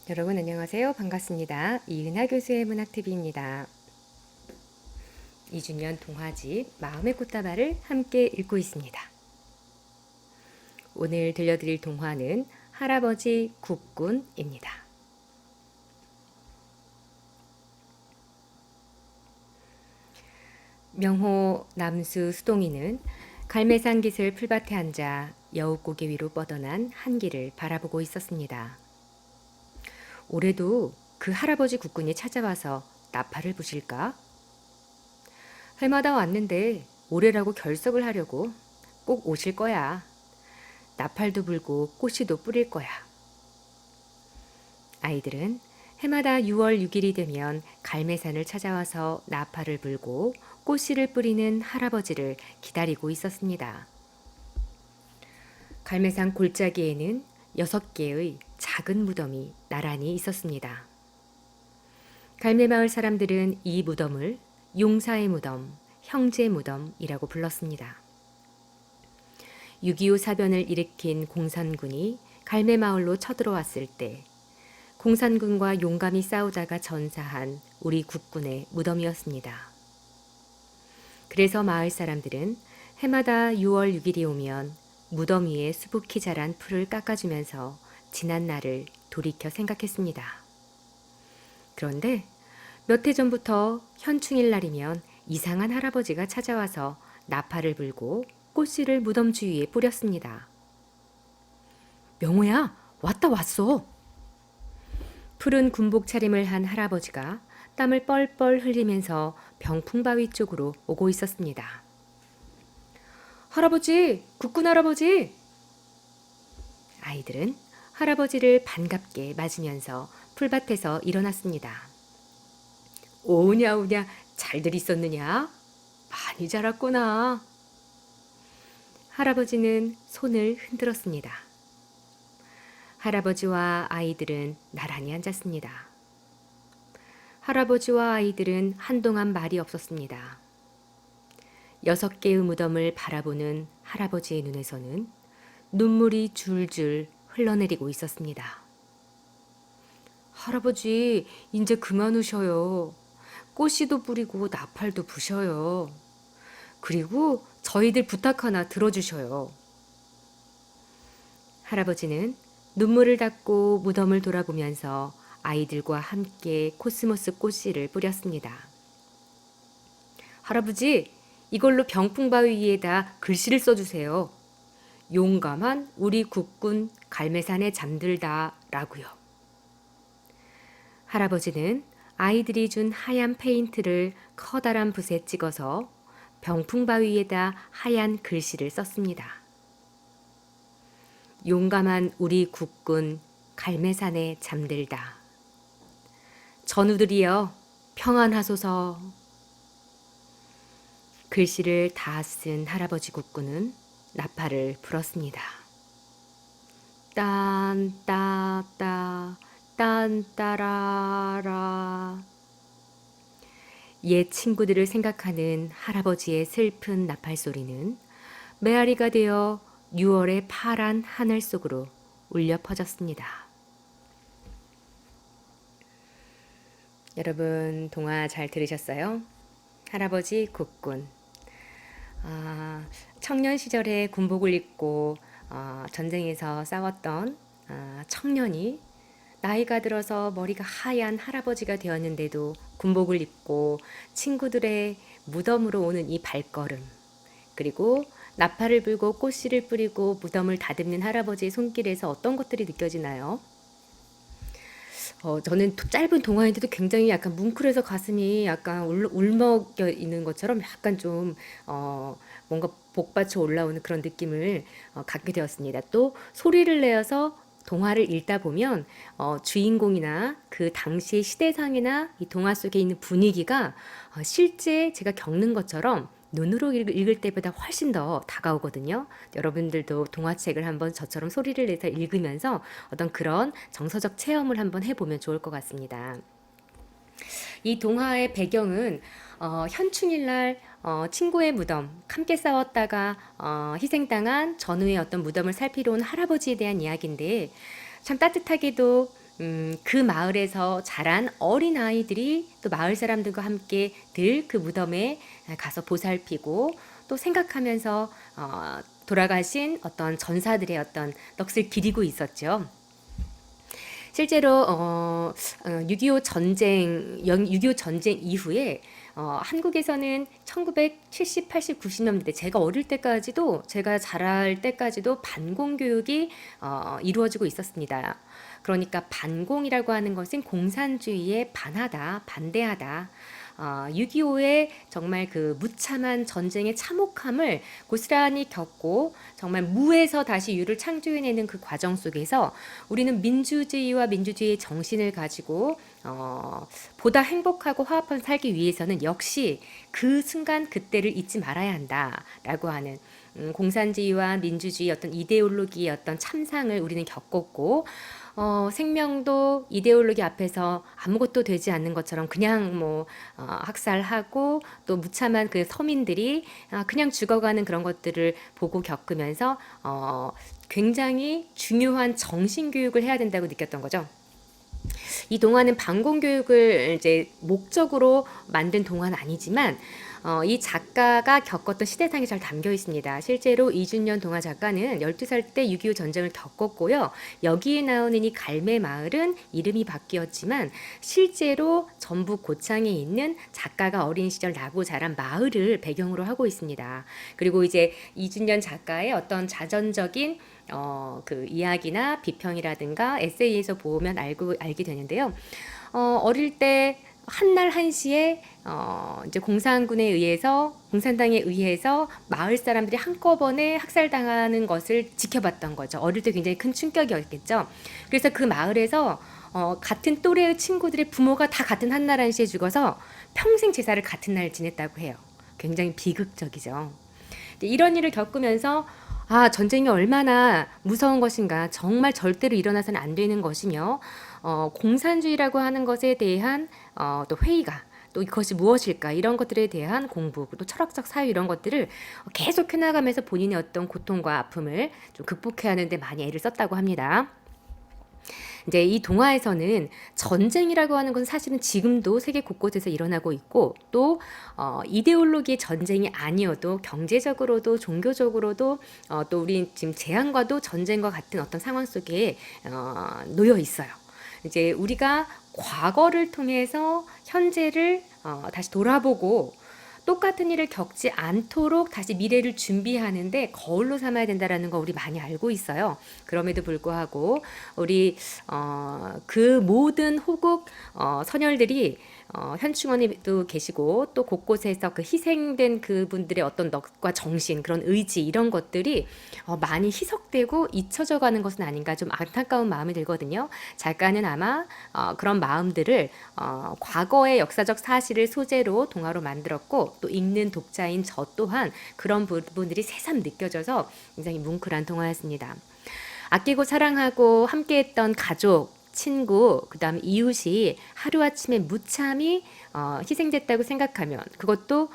여러분 안녕하세요. 반갑습니다. 이은하 교수의 문학TV입니다. 2주년 동화집 마음의 꽃다발을 함께 읽고 있습니다. 오늘 들려드릴 동화는 할아버지 국군입니다. 명호 남수 수동이는 갈매산 깃을 풀밭에 앉아 여우고개 위로 뻗어난 한길을 바라보고 있었습니다. 올해도 그 할아버지 국군이 찾아와서 나팔을 부실까? 해마다 왔는데 올해라고 결석을 하려고 꼭 오실 거야. 나팔도 불고 꽃이도 뿌릴 거야. 아이들은 해마다 6월 6일이 되면 갈매산을 찾아와서 나팔을 불고 꽃씨를 뿌리는 할아버지를 기다리고 있었습니다. 갈매산 골짜기에는 6개의 작은 무덤이 나란히 있었습니다. 갈매마을 사람들은 이 무덤을 용사의 무덤, 형제 무덤이라고 불렀습니다. 6.25 사변을 일으킨 공산군이 갈매마을로 쳐들어왔을 때 공산군과 용감히 싸우다가 전사한 우리 국군의 무덤이었습니다. 그래서 마을 사람들은 해마다 6월 6일이 오면 무덤 위에 수북히 자란 풀을 깎아주면서 지난 날을 돌이켜 생각했습니다. 그런데 몇 해 전부터 현충일 날이면 이상한 할아버지가 찾아와서 나팔을 불고 꽃씨를 무덤 주위에 뿌렸습니다. 명호야, 왔어. 푸른 군복 차림을 한 할아버지가 땀을 뻘뻘 흘리면서 병풍바위 쪽으로 오고 있었습니다. 할아버지, 국군 할아버지! 아이들은 할아버지를 반갑게 맞으면서 풀밭에서 일어났습니다. 오냐 잘들 있었느냐? 많이 자랐구나. 할아버지는 손을 흔들었습니다. 할아버지와 아이들은 나란히 앉았습니다. 할아버지와 아이들은 한동안 말이 없었습니다. 6개의 무덤을 바라보는 할아버지의 눈에서는 눈물이 줄줄 흘러내리고 있었습니다. 할아버지, 이제 그만 우셔요. 꽃씨도 뿌리고 나팔도 부셔요. 그리고 저희들 부탁 하나 들어주셔요. 할아버지는 눈물을 닦고 무덤을 돌아보면서 아이들과 함께 코스모스 꽃씨를 뿌렸습니다. 할아버지, 이걸로 병풍바위 위에다 글씨를 써주세요. 용감한 우리 국군 갈매산에 잠들다 라고요. 할아버지는 아이들이 준 하얀 페인트를 커다란 붓에 찍어서 병풍바위 위에다 하얀 글씨를 썼습니다. 용감한 우리 국군 갈매산에 잠들다. 전우들이여 평안하소서. 글씨를 다 쓴 할아버지 국군은 나팔을 불었습니다. 딴따따 딴따라라. 옛 친구들을 생각하는 할아버지의 슬픈 나팔 소리는 메아리가 되어 6월의 파란 하늘 속으로 울려 퍼졌습니다. 여러분 동화 잘 들으셨어요? 할아버지 국군. 청년 시절에 군복을 입고 전쟁에서 싸웠던 청년이 나이가 들어서 머리가 하얀 할아버지가 되었는데도 군복을 입고 친구들의 무덤으로 오는 이 발걸음, 그리고 나팔을 불고 꽃씨를 뿌리고 무덤을 다듬는 할아버지의 손길에서 어떤 것들이 느껴지나요? 저는 짧은 동화인데도 굉장히 약간 뭉클해서 가슴이 약간 울먹여 있는 것처럼 약간 좀 뭔가 복받쳐 올라오는 그런 느낌을 갖게 되었습니다. 또 소리를 내어서 동화를 읽다 보면 주인공이나 그 당시의 시대상이나 이 동화 속에 있는 분위기가 실제 제가 겪는 것처럼 눈으로 읽을 때보다 훨씬 더 다가오거든요. 여러분들도 동화책을 한번 저처럼 소리를 내서 읽으면서 어떤 그런 정서적 체험을 한번 해보면 좋을 것 같습니다. 이 동화의 배경은 현충일날 친구의 무덤, 함께 싸웠다가 희생당한 전우의 어떤 무덤을 살피러 온 할아버지에 대한 이야기인데 참 따뜻하게도 그 마을에서 자란 어린아이들이 또 마을 사람들과 함께 늘 그 무덤에 가서 보살피고 또 생각하면서 돌아가신 어떤 전사들의 어떤 넋을 기리고 있었죠. 실제로 6.25 6.25 전쟁 이후에 한국에서는 1970, 80, 90년대 제가 어릴 때까지도 제가 자랄 때까지도 반공 교육이 이루어지고 있었습니다. 그러니까 반공이라고 하는 것은 공산주의에 반하다, 반대하다. 6.25의 정말 그 무참한 전쟁의 참혹함을 고스란히 겪고 정말 무에서 다시 유를 창조해내는 그 과정 속에서 우리는 민주주의와 민주주의의 정신을 가지고 보다 행복하고 화합한 살기 위해서는 역시 그 순간 그때를 잊지 말아야 한다라고 하는 공산주의와 민주주의 어떤 이데올로기의 어떤 참상을 우리는 겪었고 생명도 이데올로기 앞에서 아무것도 되지 않는 것처럼 그냥 학살하고 또 무참한 그 서민들이 그냥 죽어가는 그런 것들을 보고 겪으면서 굉장히 중요한 정신교육을 해야 된다고 느꼈던 거죠. 이 동화는 반공교육을 이제 목적으로 만든 동화는 아니지만 이 작가가 겪었던 시대상이 잘 담겨 있습니다. 실제로 이준년 동화 작가는 12살 때 6.25 전쟁을 겪었고요. 여기에 나오는 이 갈매 마을은 이름이 바뀌었지만 실제로 전북 고창에 있는 작가가 어린 시절 나고 자란 마을을 배경으로 하고 있습니다. 그리고 이제 이준년 작가의 어떤 자전적인 그 이야기나 비평이라든가 에세이에서 보면 알게 되는데요. 어릴 때 한날 한시에 이제 공산당에 의해서 마을 사람들이 한꺼번에 학살당하는 것을 지켜봤던 거죠. 어릴 때 굉장히 큰 충격이었겠죠. 그래서 그 마을에서 같은 또래의 친구들의 부모가 다 같은 한날 한시에 죽어서 평생 제사를 같은 날 지냈다고 해요. 굉장히 비극적이죠. 이런 일을 겪으면서 전쟁이 얼마나 무서운 것인가, 정말 절대로 일어나서는 안 되는 것이며, 공산주의라고 하는 것에 대한 또 회의가, 또 이것이 무엇일까, 이런 것들에 대한 공부, 또 철학적 사유 이런 것들을 계속 해나가면서 본인의 어떤 고통과 아픔을 좀 극복해야 하는데 많이 애를 썼다고 합니다. 이제 이 동화에서는 전쟁이라고 하는 것은 사실은 지금도 세계 곳곳에서 일어나고 있고 또 이데올로기의 전쟁이 아니어도 경제적으로도 종교적으로도 또 우리 지금 재앙과도 전쟁과 같은 어떤 상황 속에 놓여 있어요. 이제 우리가 과거를 통해서 현재를 다시 돌아보고 똑같은 일을 겪지 않도록 다시 미래를 준비하는데 거울로 삼아야 된다라는 거 우리 많이 알고 있어요. 그럼에도 불구하고 우리 그 모든 호국 선열들이 현충원에도 계시고 또 곳곳에서 그 희생된 그분들의 어떤 넋과 정신, 그런 의지 이런 것들이 많이 희석되고 잊혀져 가는 것은 아닌가 좀 안타까운 마음이 들거든요. 작가는 아마 그런 마음들을 과거의 역사적 사실을 소재로 동화로 만들었고 또 읽는 독자인 저 또한 그런 부분들이 새삼 느껴져서 굉장히 뭉클한 동화였습니다. 아끼고 사랑하고 함께했던 가족, 친구, 그 다음 이웃이 하루아침에 무참히 희생됐다고 생각하면 그것도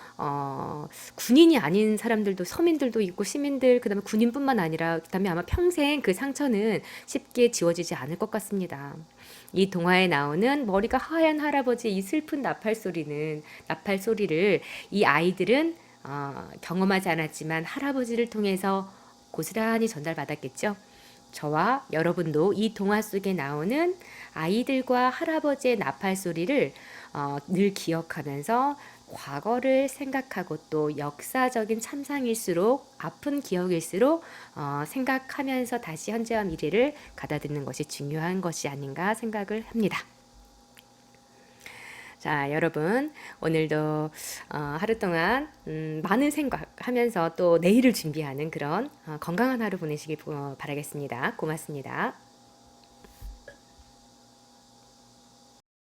군인이 아닌 사람들도 서민들도 있고 시민들 그 다음에 군인뿐만 아니라 그 다음에 아마 평생 그 상처는 쉽게 지워지지 않을 것 같습니다. 이 동화에 나오는 머리가 하얀 할아버지의 이 슬픈 나팔 소리를 이 아이들은 경험하지 않았지만 할아버지를 통해서 고스란히 전달받았겠죠. 저와 여러분도 이 동화 속에 나오는 아이들과 할아버지의 나팔 소리를 늘 기억하면서 과거를 생각하고 또 역사적인 참상일수록 아픈 기억일수록 생각하면서 다시 현재와 미래를 가다듬는 것이 중요한 것이 아닌가 생각을 합니다. 자, 여러분 오늘도 하루 동안 많은 생각하면서 또 내일을 준비하는 그런 건강한 하루 보내시길 바라겠습니다. 고맙습니다.